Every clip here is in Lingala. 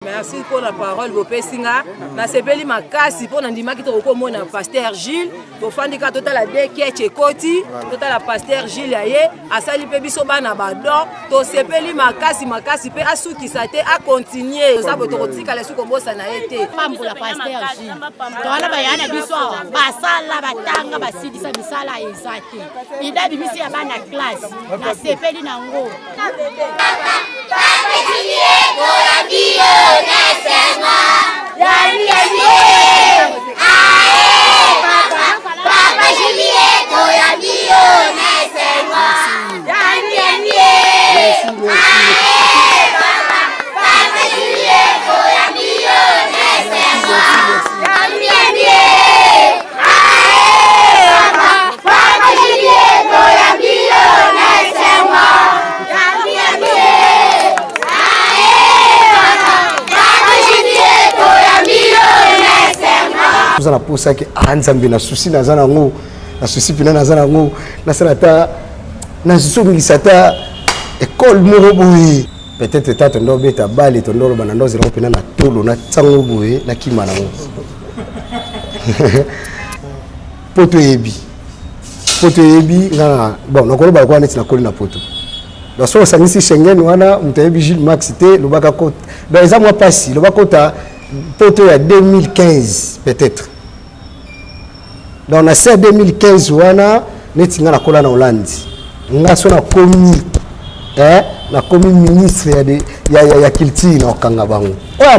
Merci pour la parole, Bopé Singa. Na sepeli makasi pour nandima ki toko mona pasteur Gilles. To fandika total la deke chekoti, total la pasteur Gilles yaye, asali pe biso bana badon, to sepeli makasi pe asuki sate a continuer. Ça boto kotika la suko bosa na été. Pambo la pasteur Gilles. To ala bayana biso basala batanga basidisa misala ezate. Ida bimisi ya bana classe. Na sepeli nango. Nous avons pour ça que Anzambe na souci na zana ngo na souci pina na zana ngo na salata na souci sata école moroboui peut-être tata ndo beta bali to ndolo bana ndo zero pina na tolo na tsango boye na kimana ngo poto yebi na bon na koloba kwa neti na koli na poto la so sangisi Schengen wana mutayebi Gilles Max te lobaka kota dans les mois passés lobaka kota poto ya 2015 peut-être. Dans la CR 2015 wana netinga na kola na Hollande. Nga so na komi na komi ministre ya culture na okanga bango. Oya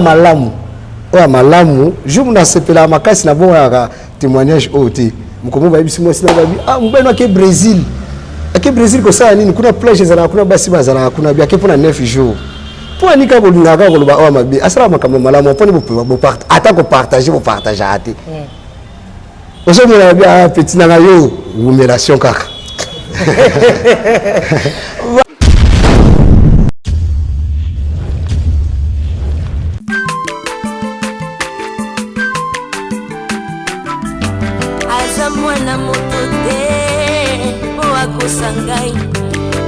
malamu, jour na sepela makasi na bon ya témoignage oti. Mukomo ba bisi mo sina ba bi mbeno ke Brésil. Ake Brésil ko sa nini kuna plage za na kuna basi bazala kuna bi ake pona 9 jours. Pour ni ka bolinga ka koloba o mabe asala makambo malamu poni bo partager bo partager ate. Oso mona bien petit na yo relation kaka. Azamwana motote po akosangai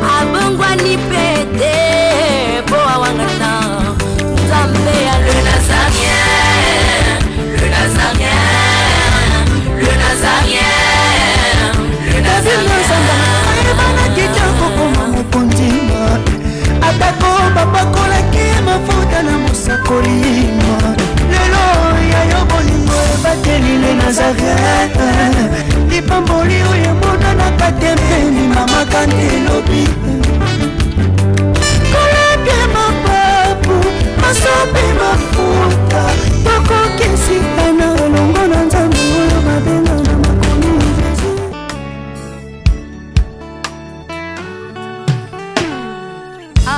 abongwa ni pete po awangana nzambe ya le nazarien le nazarien le nazarien le nazarien bana kitoko koma mokondima atako babakolaki mafuta na mosakolima lelo ya yo bolingo ebateli le nazarien lipamboli oyo emonanaka te mpeni mama kandelobi koleke mapapu masope mafuta tokokesikana olongo na nzambe oyo babenga na makomi à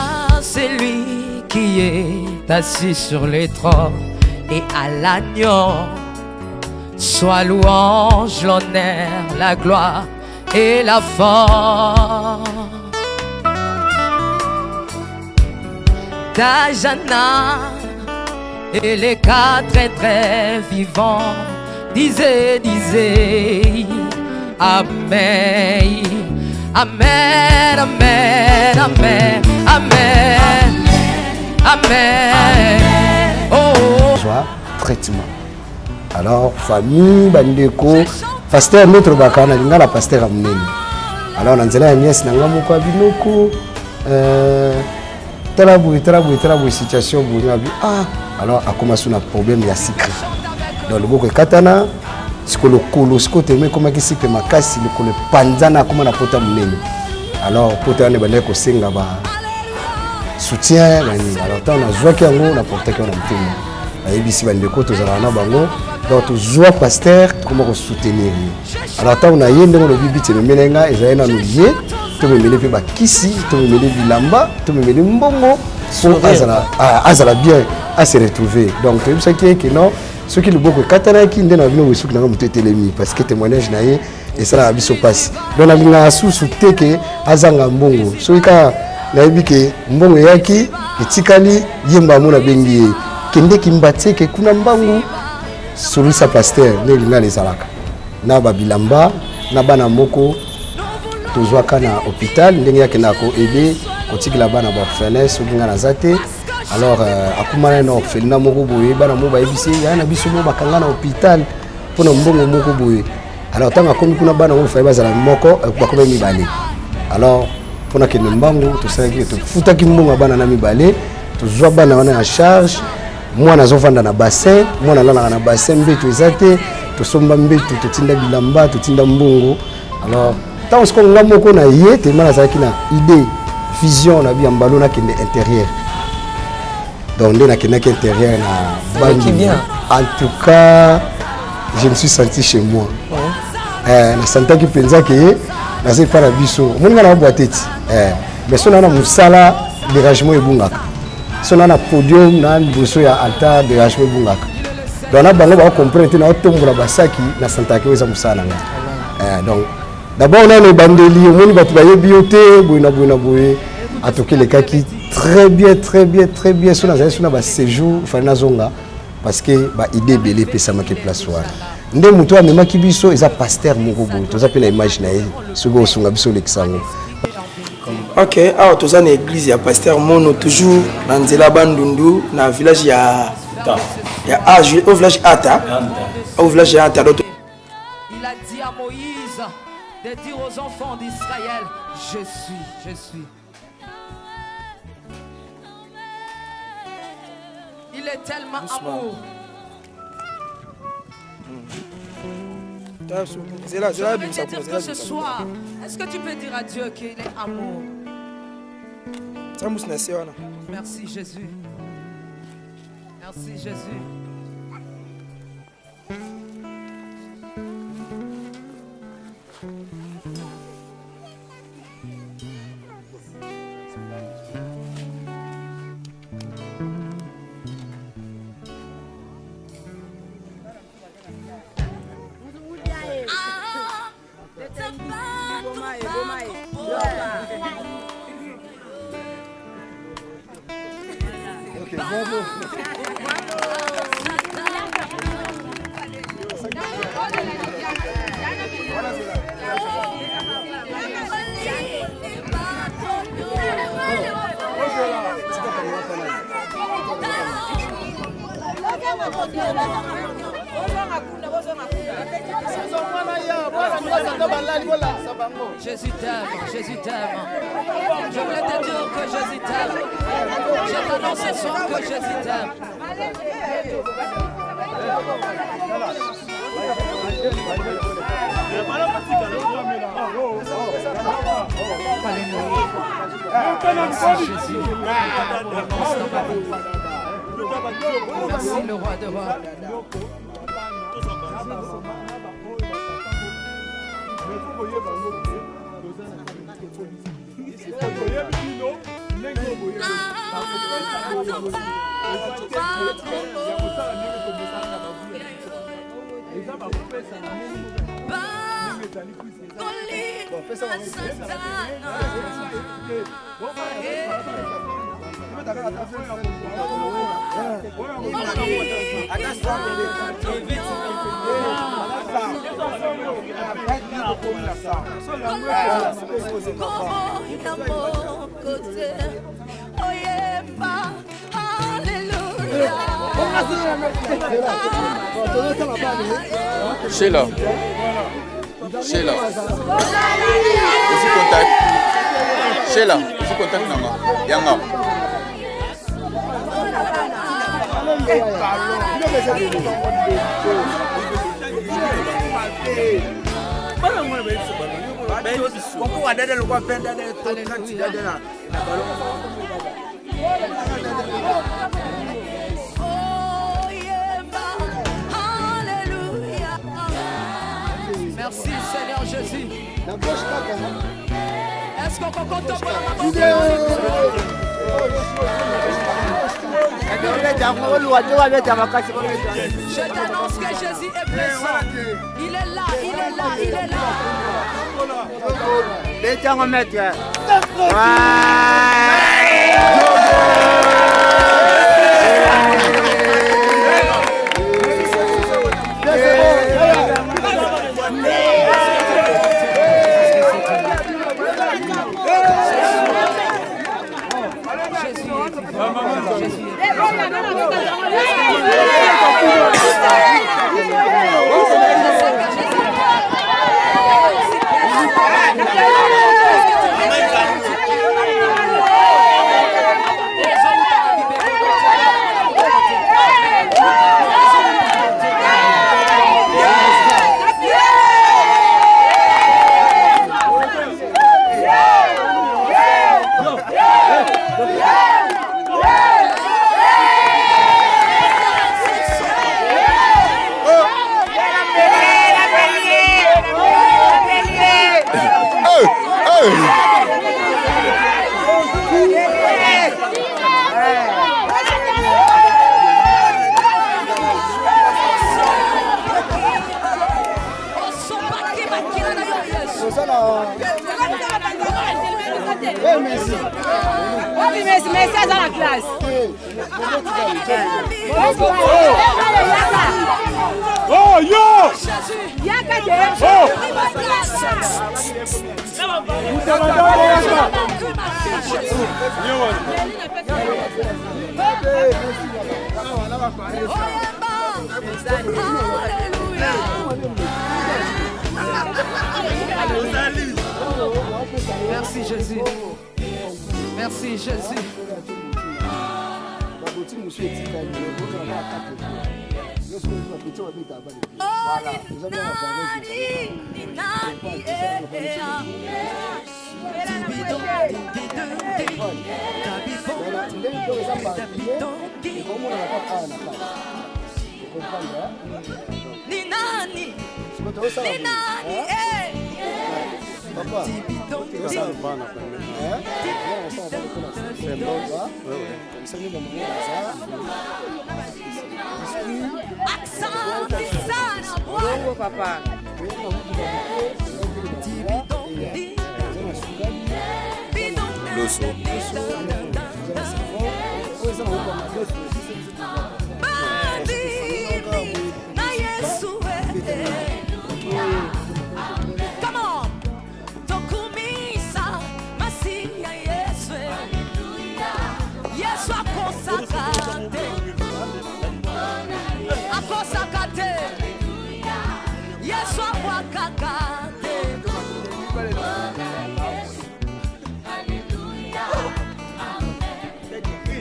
celui qui est assis sur les trônes et à l'agneau soit louange, l'honneur, la gloire et la force. Tajana et les quatre êtres vivants disaient Amen, Amen, Amen, Amen, Amen, Amen. Oh, traitement. Alors famille bandeko pasteur notre bakana linga la pasteur amneni. Alors nanzela ya nièce nanga moko abinoko tarabu situation bunya bi alors akoma suna problème ya secret. Donc le boko katana sikolo kolo sikote me koma kisipe makasi le panzana akoma na pota munene. Alors pota ne bandeko senga ba soutien bani. Alors tant na joie ki yango na porter ki na mtema. Ayebisi bandeko tozala na bango. Donc toujours pasteur comment soutenir. Alors tant on a yende le bibi te melenga ezaina no yé to me mele pe ba kisi to me mele bilamba to me mele mbongo pour azala bien à se retrouver. Donc tu sais que non ce qui le beaucoup katana ki ndena bino wesu na muto telemi parce que témoignage na ye et ça la biso passe. Donc na binga sous teke azanga mbongo. So ka na biki mbongo yaki etikali yemba mona bengi kende kimbate ke kuna mbangu sur sa pasteur ne linga les alaka na babilamba na bana moko tozwa kana hôpital ndenge yake na ko aider kotikila bana ba orphelin soki nga na zate Alors akumana na orphelinat moko boye bana mo ba ebisi ya na biso mo bakanga na hôpital pour na mbongo moko boye. Alors tant akomi kuna bana mo fa bazala moko bakoma mibale. Alors pona ke mbangu to saki to futaki mbongo bana na mibale to zwa bana wana en charge. Moi nazovanda na bassin, moi nalala na bassin mbeto ezate to somba mbeto to tinda bilamba to tinda mbongo. Alors tant ce qu'on nga moko na ye te mana zaki na idée vision na bi ambalo na kende intérieur. Donc on a qu'un intérieur qui bien. En tout cas, je me suis senti chez moi. Na santa ki penza ke na c'est pas la biso. Mon ngana boîte mais son na musala dérangement ebungaka. Son na podium na liboso ya altar dérangement ebungaka. Donc na bango ba comprendre na otombola basaki na santa ki weza musala nga. Donc d'abord on a les bandeli, on va travailler bioté, boina boye. À toquer les cas qui très bien sur la séjour Fanazonga parce que bah idée belé pe ça marque place soir ndé muto amema kibiso eza pasteur moko boy to zapela image na ye sogo songa biso l'exango. OK, alors toza na église ya pasteur mono toujours na nzela bandundu na village ya au village Ata au village Ata. Il a dit à Moïse de dire aux enfants d'Israël je suis. Il est tellement amour. Peut-être que ce soir, est-ce que tu peux dire à Dieu qu'il est amour? Merci Jésus. Merci Jésus. Jésus t'aime. Je voulais te dire que Jésus t'aime. Je t'annonce ce soir que Jésus t'aime. Merci Jésus. Merci le roi de rois. Sheila. Aussi contact. Sheila, aussi contact nanga. Yanga. Merci Seigneur Jésus. Est-ce qu'on compte pour la Je t'annonce que Jésus est présent. Il est là. Jésus Oh, yo! Merci Jésus. Merci Jésus. Papa. Loso. Come on. Tokumisa Masia Yesu. Yesu akosakate. Akosakate. Yesu akwakakate.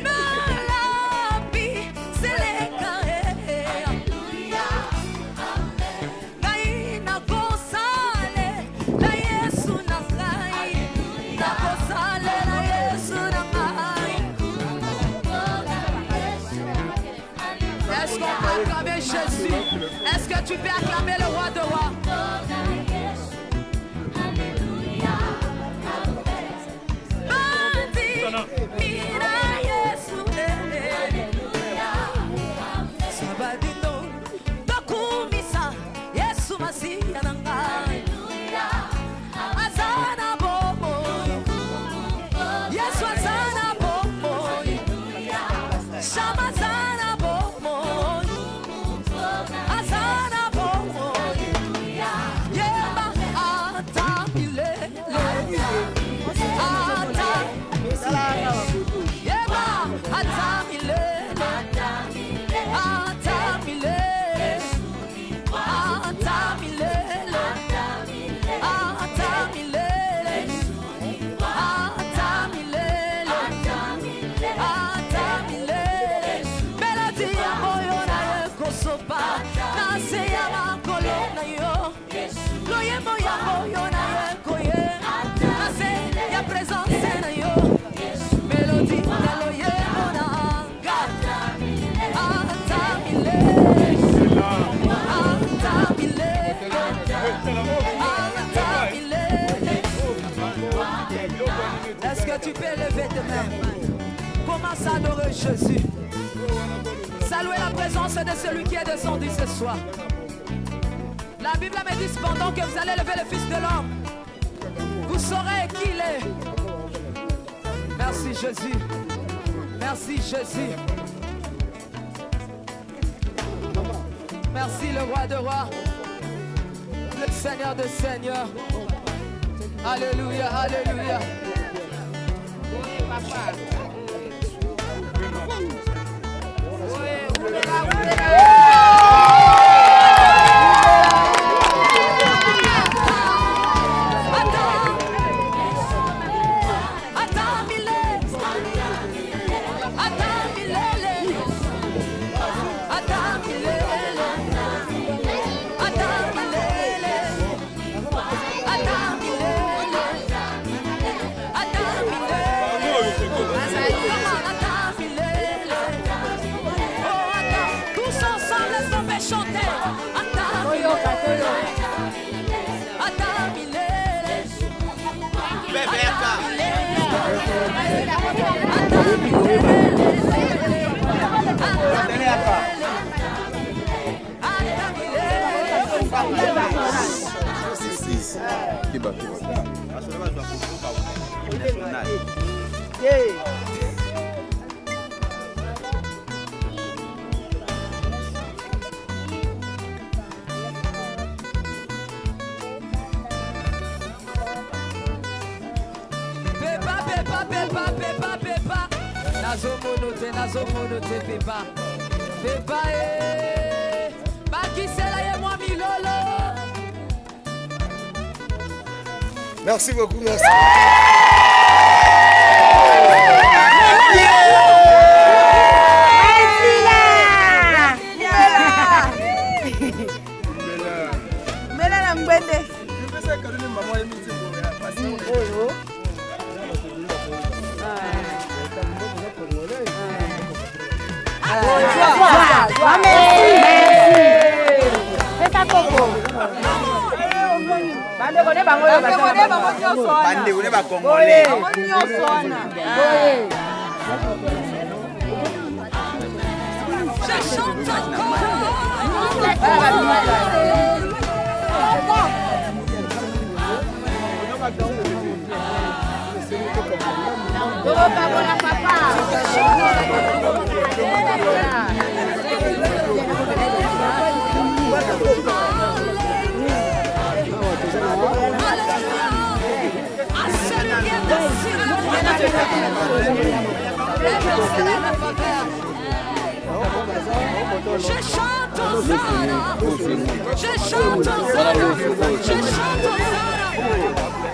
Nalabi seleka Naina kosale la Yesu na ngai. Na kosale la Yesu na ngai. Est-ce qu'on peut acclamer Jésus? Est-ce que tu peux acclamer le roi de rois? Est-ce que tu peux lever tes mains? Commence à adorer Jésus. Saluer la présence de celui qui est descendu ce soir. La Bible me dit cependant que vous allez lever le Fils de l'homme. Vous saurez qui il est. Merci Jésus. Merci Jésus. Merci le roi de rois. Le Seigneur de seigneurs. Alléluia, alléluia. Oui, papa. Merci beaucoup, merci.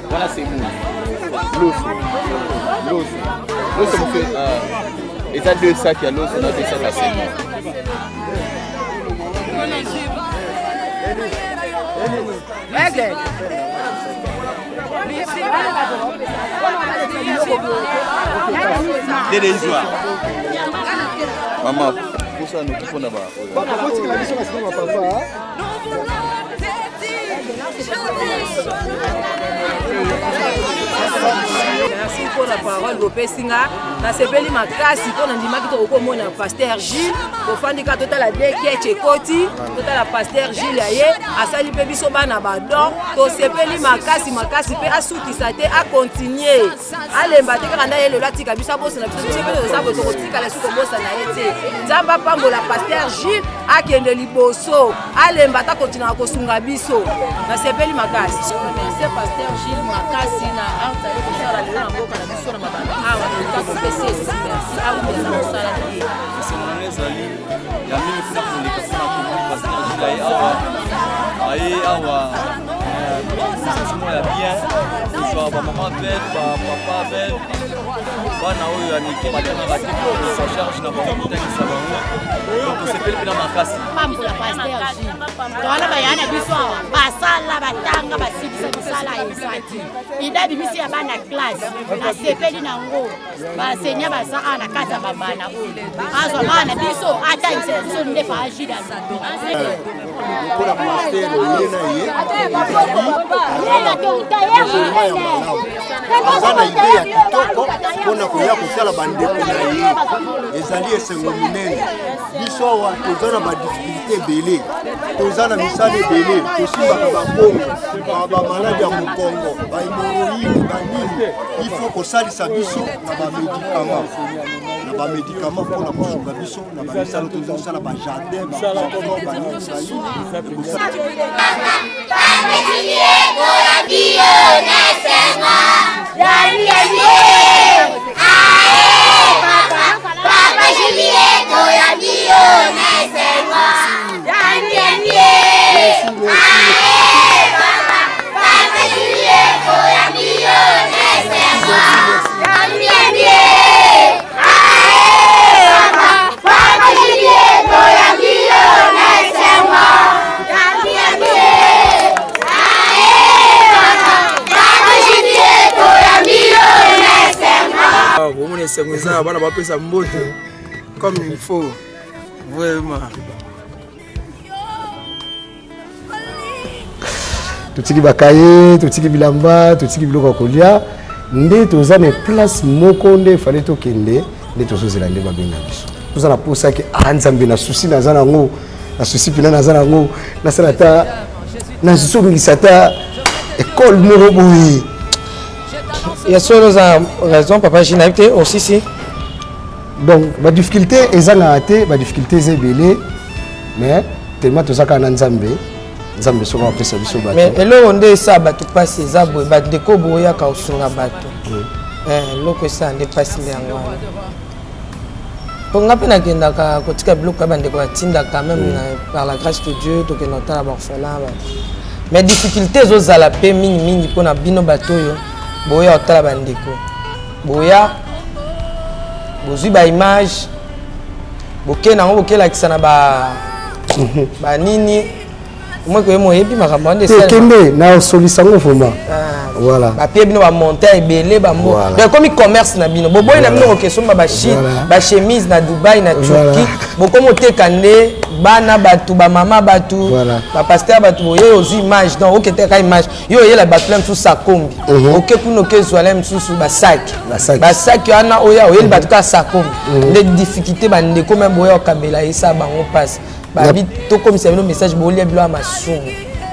Voilà, c'est nous. L'os. Et ça deux sacs, il y a l'os, on a deux sacs à c'est dérisoire. Maman, pour ça, nous kiffons là-bas. Merci pour la parole Bopesinga. Na sepeli makasi pour ndimaki to komona pasteur Gilles kofandika totala deke koti totala pasteur Gilles aye asali pe biso bana badon to sepeli makasi pe asutisa te a continuer alemba te kana ye le lati kabisa bosa na biso pe za bo to kotika la suko bosa na yete nzamba pambola pasteur Gilles akende liboso alemba ta continue kosunga biso na sepeli makasi merci pasteur Gilles makasi na arta yo kosala le na mboka na biso na mabanda awa na ko pese merci awa na kosala ye ya mimi kuna kulika kuna pasteur Gilles awa sensimo ya bien soit ba maman belle ba papa belle bana oyo aniki batana batiko sa charge na bango tangisa bango donc c'est pele pela makasi pambola pasteur Gilles tona bayana biso basala batanga basidisa bisala ezaki idabi misi ya bana classe na sepeli nango basenya basa na kata babana azo bana biso atangisa biso ndefa Gilles pour la pasteur azana ide ya kitoko mpona koya kosala bandeko na ye ezali esengo minene biso awa toza na badifficulté ebele toza na misala ebele tosimbaka babongo bamaladi ya mokongo bahemoroïde banini ifo kosalisa biso na bamedikama mpona kosunga biso na bamisala tozosala bajardin ça bana bapesa mbote comme il faut vraiment. Tutiki bakaye, tutiki bilamba, tutiki biloko kolia, nde toza na place moko nde fallait to kende, nde tozozela nde babenga biso. Toza na posa ke anzambe na souci na zana ngo, na souci pina na zana ngo, na salata na souci ta école moko boui. Il y a solo raison papa Gilles aussi si. Donc la difficulté est la difficulté est belée, mais tellement tout ça qu'on a nzambe sera après ça biso bato. Mais là on est ça bato passer ça boy bato de ko boya ka usunga bato. Loko ça on est passé là. Pour nga pena kenda ka kotika bloc bande ko tinda quand même par la grâce de Dieu to que nota ba orphelin ba. Mais difficultés aux ala pe mingi pona bino batoyo boya otala bandeko. Boya bozui ba image bokena ngo bokela kisana ba nini moi que moi epi makambo ndé ça. Kende na solution vraiment. Voilà. Ba pied bino ba monter ebele ba mo. Mais comme commerce na bino. Boboy na bino question ba Chine, ba chemise na Dubai na Turquie. Bokomo tekande bana batu ba mama batu. Ba pasteur batu boye aux images donc OK te ka image. Yo yela batlem sous sa kombi. OK kuno ke zwalem sous ba sac. Ba sac yana oya oyel batu ka sa kombi. Les difficultés ba ndeko même boye okabela esa bango passe. Ba vite to comme c'est un message bolia bilo amasum.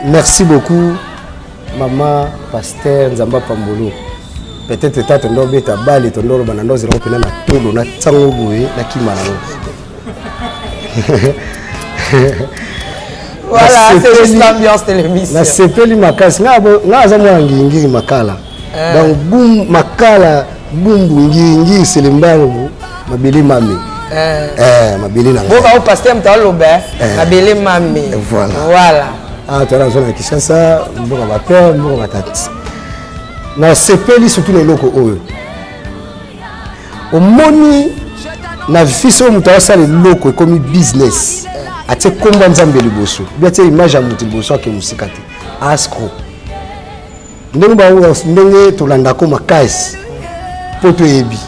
Merci beaucoup. Maman pasteur Nzamba Pambolo peut-être tata ndo beta bali to ndolo bana ndo zero pena na tolo na tsango boye na kimana. Voilà, c'est l'ambiance de l'émission. Na sepeli makasi nga za mwa ngingi makala. Donc boum makala bumbu ngingi selembalo mabili mami. Mabili na. Bo ba pasteur mtaloba mabili mami. Voilà. Ah, tu as raison, Kishasa, mboka ba père, mboka ba tati. Na sepeli surtout les locaux eux. Au moni na fiso mutawasa les locaux comme business. Ate komba nzambe liboso. Bien te image ya mutu liboso ke musikate. Askro. Ndenge to landa ko makasi. Poto yebi.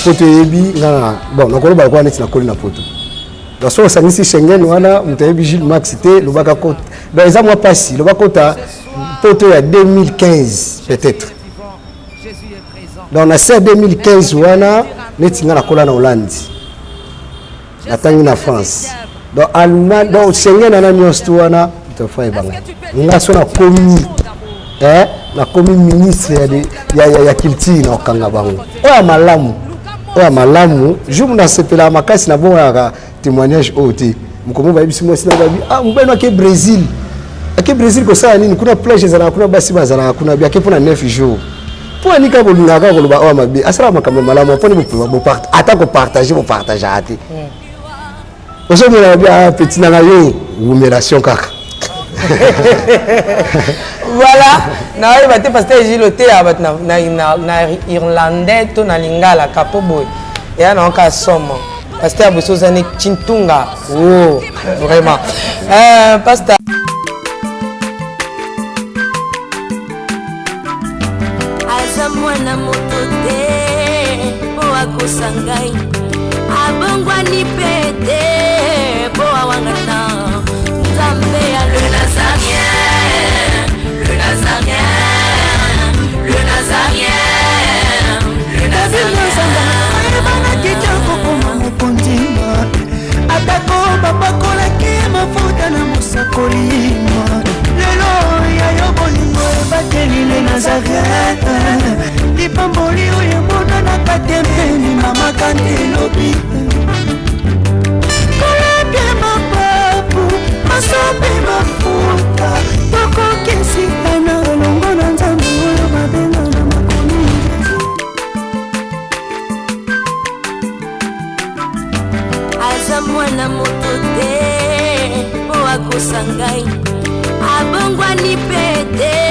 Poto yebi na bon, na koloba kwa neti na koli na poto. Dans son service Schengen wana mutayebi Gilles Max te lobaka kota. Dans les mois passés, le bakota poto ya 2015 peut-être. Dans la CR 2015 wana netinga na kola na Hollande. Natangi na France. Dans Allemagne, dans Schengen na nyonsto wana tofa ebanga. Nga sona komi na komi ministre ya culture na okanga bango. Oya malamu. Oya malamu, jour na sepela makasi na bon ya témoignage oti. Mukomo ba bisi mo sina ba bi mbeno ke Brésil. Ake Brésil ko ça nini kuna plage za na kuna basi bazala kuna bi ake pona 9 jours. Pour ni ka bolinga ka koloba o mabe asala makambe malamu poni bo part ata ko partager bo partager ate. Oso mo na bi petit na yo humiliation kaka. Voilà, na yo bate pasteur Giloté abat na irlandais to na lingala kapoboy. Et na ka somo. Pasteur Bosozane Chintunga. Oh, vraiment. Pasteur Azamwana motote po akosangai abongwa ni pete po awangata Nzambe ya le Nazarien le Nazarien le Nazarien le Nazarien bana kitoko koma mokondima atako babakolaki mafuta na mosakolima lelo ya yo bolingo bateli le Nazarien lipamboli oyo monanaka tembeni mama kandelobi koleke mapapu masope mafuta tokokesika na olongo na Nzambe oyo babenga na makomi aza mwana moto te po akosangai abongwani pete